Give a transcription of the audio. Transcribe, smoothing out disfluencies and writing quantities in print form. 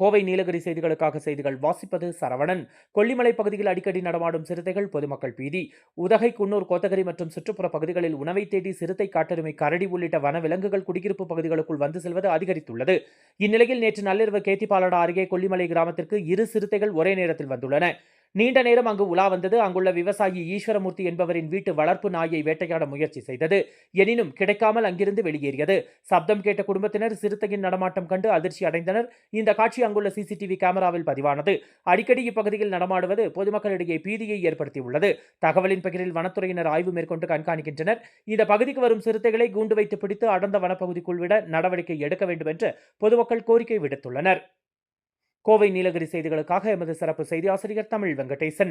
கோவை நீலகிரி செய்திகளுக்காக செய்திகள் வாசிப்பது சரவணன். கொல்லிமலை பகுதியில் அடிக்கடி நடமாடும் சிறுத்தைகள், பொதுமக்கள் பீதி. உதகை, குன்னூர், கோத்தகிரி மற்றும் சுற்றுப்புற பகுதிகளில் உணவை தேடி சிறுத்தை, காட்டெருமை, கரடி உள்ளிட்ட வனவிலங்குகள் குடியிருப்பு பகுதிகளுக்குள் வந்து செல்வது அதிகரித்துள்ளது. இந்நிலையில் நேற்று நள்ளிரவு கேத்திபாலடா அருகே கொல்லிமலை கிராமத்திற்கு 2 சிறுத்தைகள் ஒரே நேரத்தில் வந்துள்ளன. நீண்ட நேரம் அங்கு உலா வந்தது. அங்குள்ள விவசாயி ஈஸ்வரமூர்த்தி என்பவரின் வீட்டு வளர்ப்பு நாயை வேட்டையாட முயற்சி செய்தது. எனினும் கிடைக்காமல் அங்கிருந்து வெளியேறியது. சப்தம் கேட்ட குடும்பத்தினர் சிறுத்தையின் நடமாட்டம் கண்டு அதிர்ச்சி அடைந்தனர். இந்த காட்சி அங்குள்ள சிசிடிவி கேமராவில் பதிவானது. அடிக்கடி இப்பகுதியில் நடமாடுவது பொதுமக்களிடையே பீதியை ஏற்படுத்தியுள்ளது. தகவலின் பெயரில் வனத்துறையினர் ஆய்வு மேற்கொண்டு கண்காணிக்கின்றனர். இந்த பகுதிக்கு வரும் சிறுத்தைகளை கூண்டு வைத்து பிடித்து அடர்ந்த வனப்பகுதிக்குள் விட நடவடிக்கை எடுக்க வேண்டும் என்று பொதுமக்கள் கோரிக்கை விடுத்துள்ளனர். கோவை நீலகிரி செய்திகளுக்காக எமது சிறப்பு செய்தி ஆசிரியர் தமிழ் வெங்கடேசன்.